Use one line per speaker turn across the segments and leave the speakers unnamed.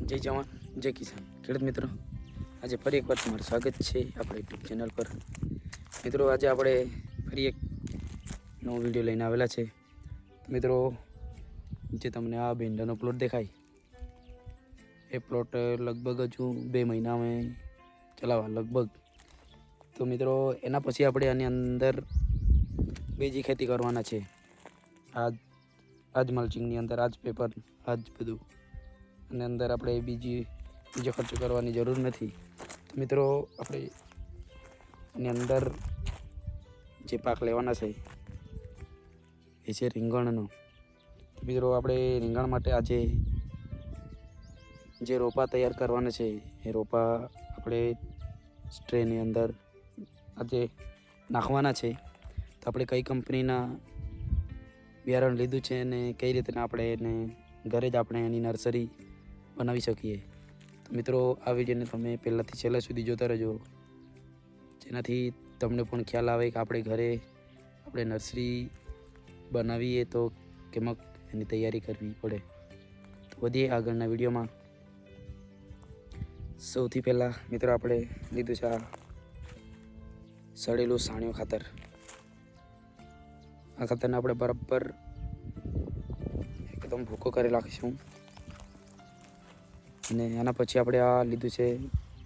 જય જવાન જય કિસાન ખેડૂત મિત્રો, આજે ફરી એકવાર તમારું સ્વાગત છે આપણા યુટ્યુબ ચેનલ પર. મિત્રો, આજે આપણે ફરી એક નવો વિડીયો લઈને આવેલા છે. મિત્રો, જે તમને આ ભીંડાનો પ્લોટ દેખાય એ પ્લોટ લગભગ હજુ 2 મહિના મેં ચલાવવા લગભગ. તો મિત્રો, એના પછી આપણે આની અંદર બીજી ખેતી કરવાના છે. આજ મલ્ચિંગની અંદર આજ પેપર આજ બધું, અને અંદર આપણે બીજો ખર્ચો કરવાની જરૂર નથી. તો મિત્રો, આપણે એની અંદર જે પાક લેવાના છે એ છે રીંગણનો. મિત્રો, આપણે રીંગણ માટે આજે જે રોપા તૈયાર કરવાના છે એ રોપા આપણે સ્ટ્રેની અંદર આજે નાખવાના છે. તો આપણે કઈ કંપનીના બિયારણ લીધું છે અને કઈ રીતના આપણે એને ઘરે જ આપણે એની નર્સરી બનાવી શકીએ. તો મિત્રો, આ વિડીયોને તમે પહેલાંથી છેલ્લા સુધી જોતા રહેજો, જેનાથી તમને પણ ખ્યાલ આવે કે આપણે ઘરે આપણે નર્સરી બનાવીએ તો કેમક એની તૈયારી કરવી પડે. તો વધીએ આગળના વિડીયોમાં. સૌથી પહેલાં મિત્રો, આપણે લીધું છે આ સડેલું સાણિયું ખાતર. આ ખાતરને આપણે બરાબર એકદમ ભૂકો કરી નાખીશું. અને આના પછી આપણે આ લીધું છે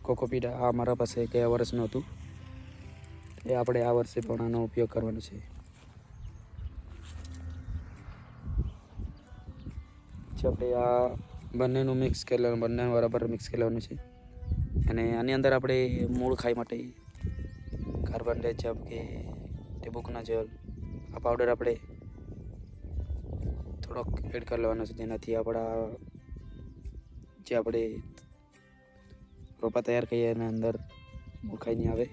કોકોપીટ. આ મારા પાસે ગયા વર્ષનું હતું, એ આપણે આ વર્ષે પણ આનો ઉપયોગ કરવાનો છે. પછી આપણે આ બંનેનું મિક્સ કરી લેવાનું, બંને બરાબર મિક્સ કરી લેવાનું છે. અને આની અંદર આપણે મૂળ ખાઈ માટે કાર્બન ડાયઝેમ કે ટેબુકના જેલ આ પાવડર આપણે થોડોક એડ કરી લેવાનો છે, જેનાથી જે આપણે રોપા તૈયાર કરીએ એના અંદર મૂળખાઈ નહીં આવે.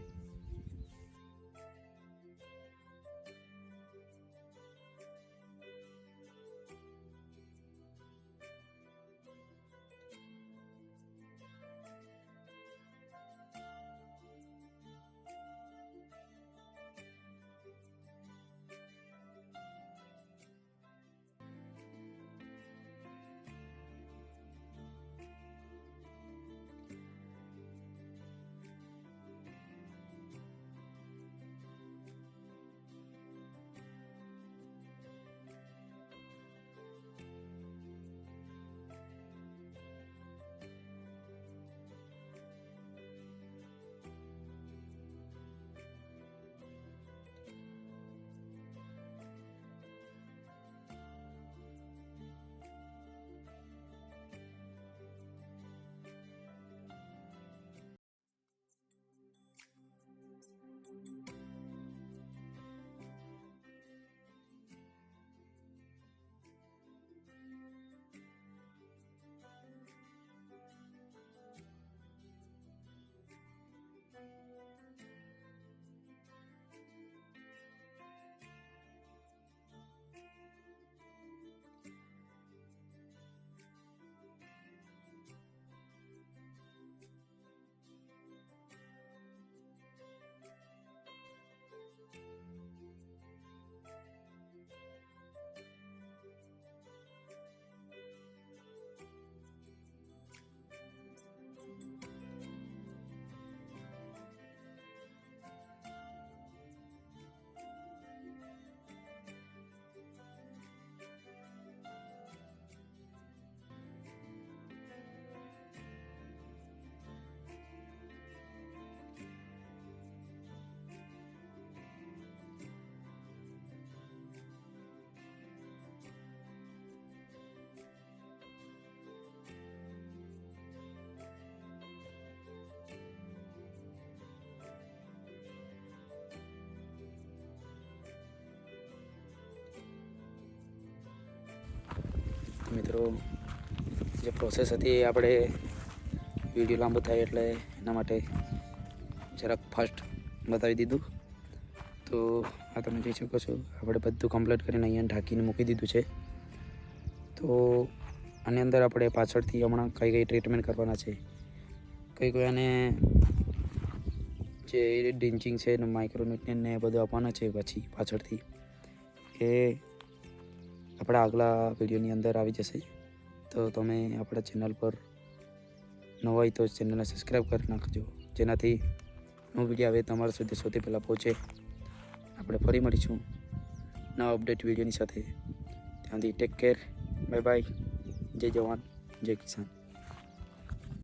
મિત્રો, જે પ્રોસેસ હતી એ આપણે વિડીયો લાંબો થાય એટલે એના માટે જરાક ફાસ્ટ બતાવી દીધું. તો આ તમે જોઈ શકો છો, આપણે બધું કમ્પ્લીટ કરીને અહીંયા ઢાંકીને મૂકી દીધું છે. તો આની અંદર આપણે પાછળથી હમણાં કઈ ટ્રીટમેન્ટ કરવાના છે, કઈ આને જે ડ્રિંચિંગ છે ને માઇક્રોન્યુટ્રિયન્ટ ને બધું આપવાના છે પછી પાછળથી, એ આપણા આગલા વિડીયોની અંદર આવી જશે. તો તમે આપણા ચેનલ પર નવા હોય તો ચેનલને સબસ્ક્રાઈબ કરી નાખજો, જેનાથી નવો વિડીયો આવે તમારા સુધી સૌથી પહેલાં પહોંચે. આપણે ફરી મળીશું નવા અપડેટ વિડીયોની સાથે. ત્યાંથી ટેક કેર, બાય બાય, જય જવાન જય કિસાન.